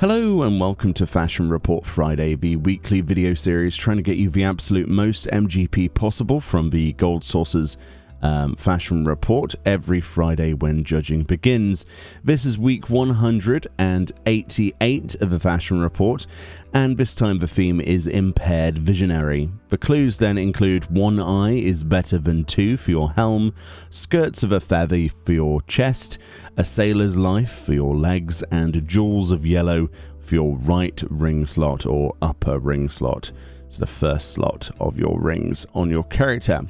Hello and welcome to Fashion Report Friday, the weekly video series trying to get you the absolute most MGP possible from the Gold Sources Fashion Report every Friday when judging begins. This is week 188 of the Fashion Report, and this time the theme is Impaired Visionary. The clues then include one eye is better than two for your helm, skirts of a feather for your chest, a sailor's life for your legs, and jewels of yellow for your right ring slot or upper ring slot. It's the first slot of your rings on your character.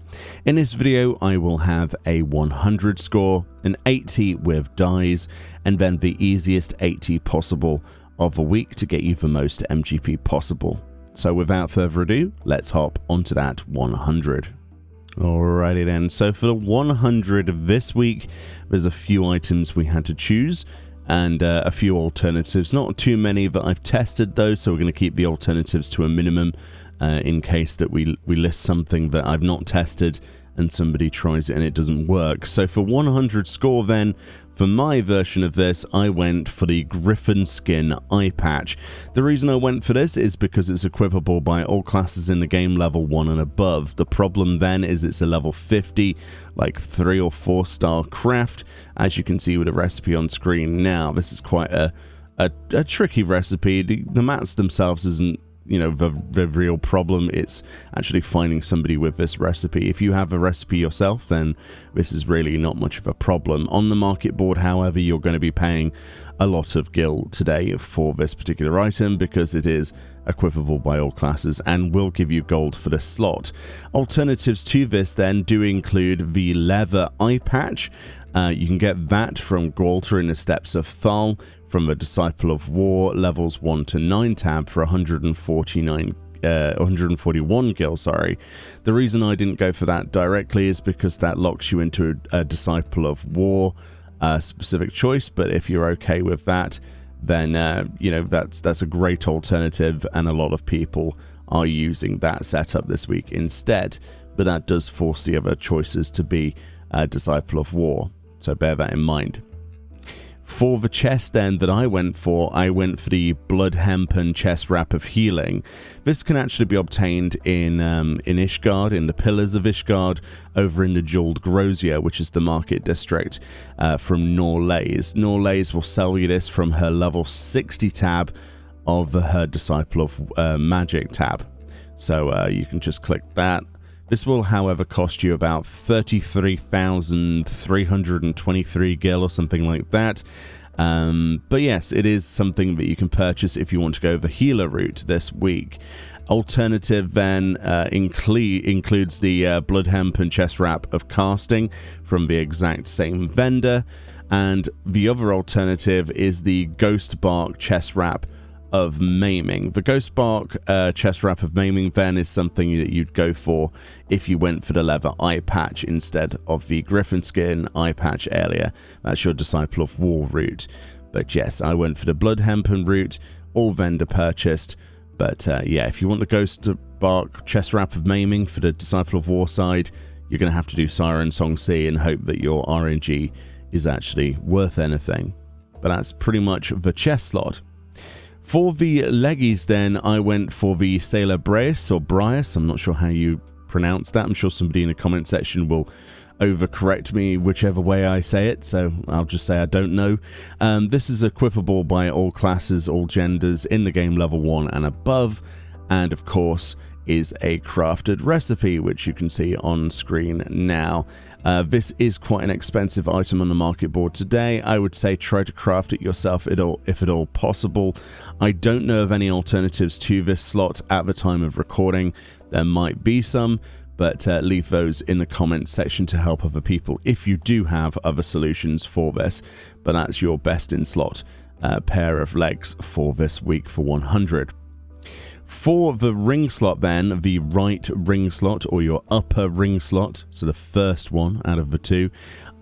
In this video, I will have a 100 score, an 80 with dies, and then the easiest 80 possible of the week to get you the most MGP possible. So without further ado, let's hop onto that 100. Alrighty then, so for the 100 this week, there's a few items we had to choose, and a few alternatives. Not too many that I've tested though, so we're going to keep the alternatives to a minimum in case that we list something that I've not tested and somebody tries it and it doesn't work. So for 100 score then, for my version of this, I went for the Griffin Skin Eye Patch. The reason I went for this is because it's equipable by all classes in the game level 1 and above. The problem then is it's a level 50, like 3 or 4 star craft, as you can see with the recipe on screen now. This is quite a tricky recipe. The mats themselves isn't the real problem. It's actually finding somebody with this recipe. If you have a recipe yourself, then this is really not much of a problem. On the market board, however, you're going to be paying a lot of gil today for this particular item because it is equipable by all classes and will give you gold for this slot. Alternatives to this then do include the leather eye patch. You can get that from Gwalter in the Steps of Thal from the Disciple of War levels 1 to 9 tab for 141 gil, sorry. The reason I didn't go for that directly is because that locks you into a Disciple of War specific choice, but if you're okay with that, then that's a great alternative, and a lot of people are using that setup this week instead, but that does force the other choices to be Disciple of War, so bear that in mind. For the chest then that I went for the Blood Hempen Chest Wrap of Healing. This can actually be obtained in Ishgard, in the Pillars of Ishgard, over in the Jeweled Grosier, which is the market district, from Norlays. Norlays will sell you this from her level 60 tab of her Disciple of Magic tab. So you can just click that. This will, however, cost you about 33,323 gil or something like that. But yes, it is something that you can purchase if you want to go the healer route this week. Alternative then includes the Blood Hempen Chest Wrap of Casting from the exact same vendor. And the other alternative is the Ghost Bark Chest Wrap of Maiming. The Ghost Bark Chest Wrap of Maiming then is something that you'd go for if you went for the leather eye patch instead of the Griffin Skin Eye Patch earlier. That's your Disciple of War route. But yes, I went for the Blood Hempen route, all vendor purchased. But yeah, if you want the Ghost Bark Chest Wrap of Maiming for the Disciple of War side, you're going to have to do Siren Song C and hope that your RNG is actually worth anything. But that's pretty much the chest slot. For the leggies then, I went for the Sailor Brace or Brias. I'm not sure how you pronounce that. I'm sure somebody in the comment section will overcorrect me whichever way I say it, so I'll just say I don't know. This is equipable by all classes, all genders in the game level 1 and above, and of course is a crafted recipe, which you can see on screen now. This is quite an expensive item on the market board today. I would say try to craft it yourself if at all possible. I don't know of any alternatives to this slot at the time of recording. There might be some, but leave those in the comments section to help other people if you do have other solutions for this. But that's your best in slot pair of legs for this week for 100. For the ring slot then, the right ring slot or your upper ring slot, so the first one out of the two,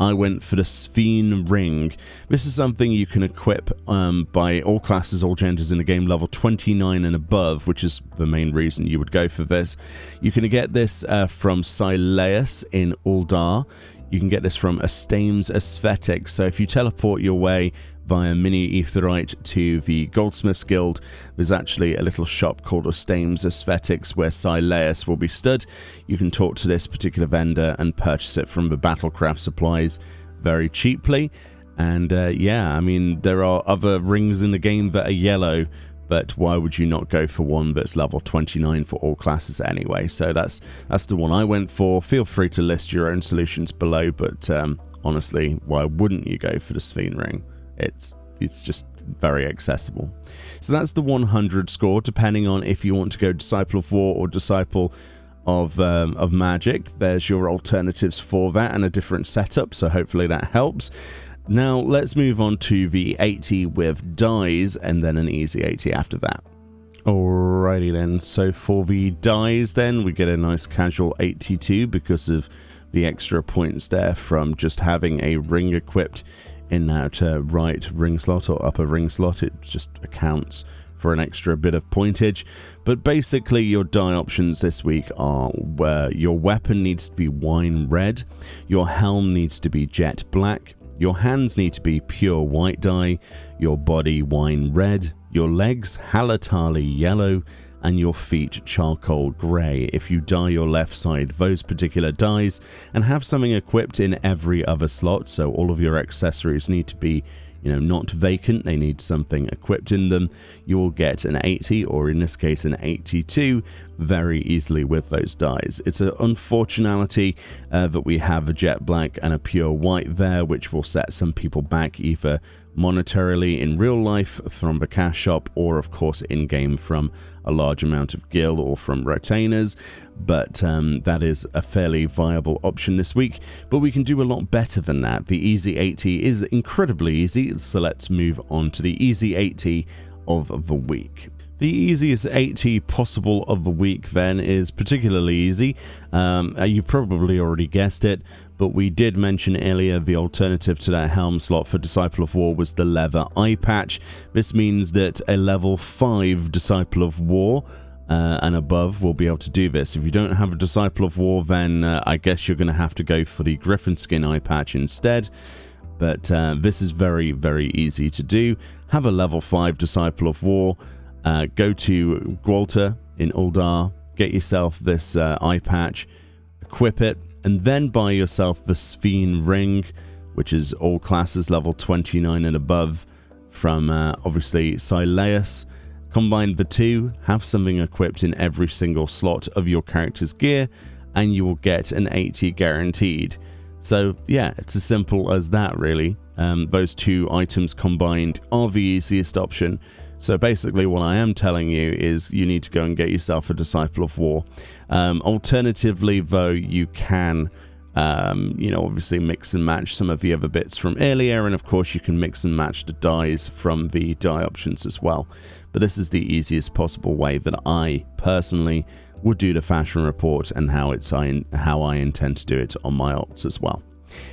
I went for the Sphene Ring. This is something you can equip by all classes, all genders in the game level 29 and above, which is the main reason you would go for this. You can get this from Sileus in Uldar. You can get this from Astames Aesthetics. So if you teleport your way via Mini Aetherite to the Goldsmiths Guild. There's actually a little shop called Ostames Aesthetics where Sileus will be stood. You can talk to this particular vendor and purchase it from the Battlecraft supplies very cheaply. And yeah, I mean, there are other rings in the game that are yellow, but why would you not go for one that's level 29 for all classes anyway? So that's the one I went for. Feel free to list your own solutions below, but honestly, why wouldn't you go for the Sphene ring? It's just very accessible. So that's the 100 score, depending on if you want to go Disciple of War or Disciple of Magic. There's your alternatives for that and a different setup, so hopefully that helps. Now let's move on to the 80 with dies and then an easy 80 after that. Alrighty then, so for the dies then, we get a nice casual 82 because of the extra points there from just having a ring equipped in that right ring slot or upper ring slot. It just accounts for an extra bit of pointage. But basically your die options this week are where your weapon needs to be wine red, your helm needs to be jet black, your hands need to be pure white dye, your body wine red, your legs halotali yellow, and your feet charcoal grey. If you dye your left side those particular dyes and have something equipped in every other slot, so all of your accessories need to be, you know, not vacant, they need something equipped in them, you will get an 80, or in this case an 82, very easily with those dyes. It's an unfortunality that we have a jet black and a pure white there, which will set some people back either monetarily in real life from the cash shop or of course in-game from a large amount of gil or from retainers, but that is a fairly viable option this week. But we can do a lot better than that. The easy 80 is incredibly easy, so let's move on to the easy 80 of the week. The easiest 80 possible of the week then is particularly easy. You've probably already guessed it, but we did mention earlier the alternative to that helm slot for Disciple of War was the leather eye patch. This means that a level 5 Disciple of War and above will be able to do this. If you don't have a Disciple of War, then I guess you're going to have to go for the Griffin skin eye patch instead. But this is very, very easy to do. Have a level 5 Disciple of War. Go to Gwalta in Uldar, get yourself this eye patch, equip it, and then buy yourself the Sphene ring, which is all classes level 29 and above from obviously Sileus. Combine the two, have something equipped in every single slot of your character's gear, and you will get an 80 guaranteed. So yeah, it's as simple as that really. Those two items combined are the easiest option. So basically what I am telling you is you need to go and get yourself a Disciple of War. Alternatively though, you can you know, obviously mix and match some of the other bits from earlier, and of course you can mix and match the dyes from the dye options as well. But this is the easiest possible way that I personally would do the fashion report and how I intend to do it on my alts as well.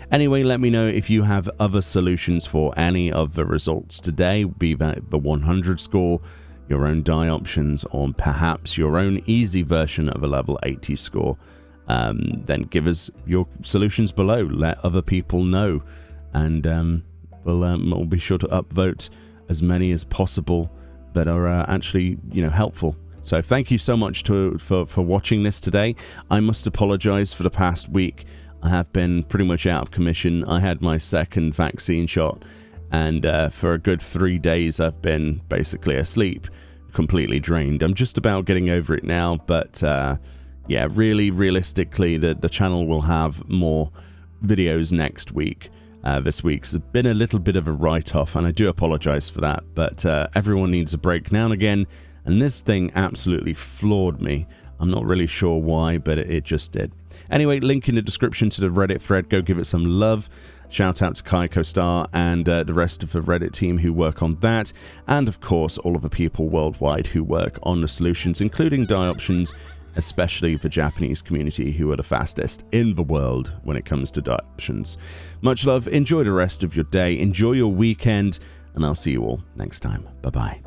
Anyway, let me know if you have other solutions for any of the results today, be that the 100 score, your own dye options, or perhaps your own easy version of a level 80 score. Then give us your solutions below, let other people know, and we'll be sure to upvote as many as possible that are actually, you know, helpful. So thank you so much for watching this today. I must apologize for the past week. I have been pretty much out of commission. I had my second vaccine shot, and for a good 3 days I've been basically asleep, completely drained. I'm just about getting over it now, but yeah, really realistically the channel will have more videos next week. This week's been a little bit of a write-off, and I do apologize for that, but everyone needs a break now and again, and this thing absolutely floored me. I'm not really sure why, but it just did. Anyway, link in the description to the Reddit thread. Go give it some love. Shout out to Kaiko Star and the rest of the Reddit team who work on that. And of course, all of the people worldwide who work on the solutions, including dye options, especially the Japanese community who are the fastest in the world when it comes to dye options. Much love. Enjoy the rest of your day. Enjoy your weekend. And I'll see you all next time. Bye-bye.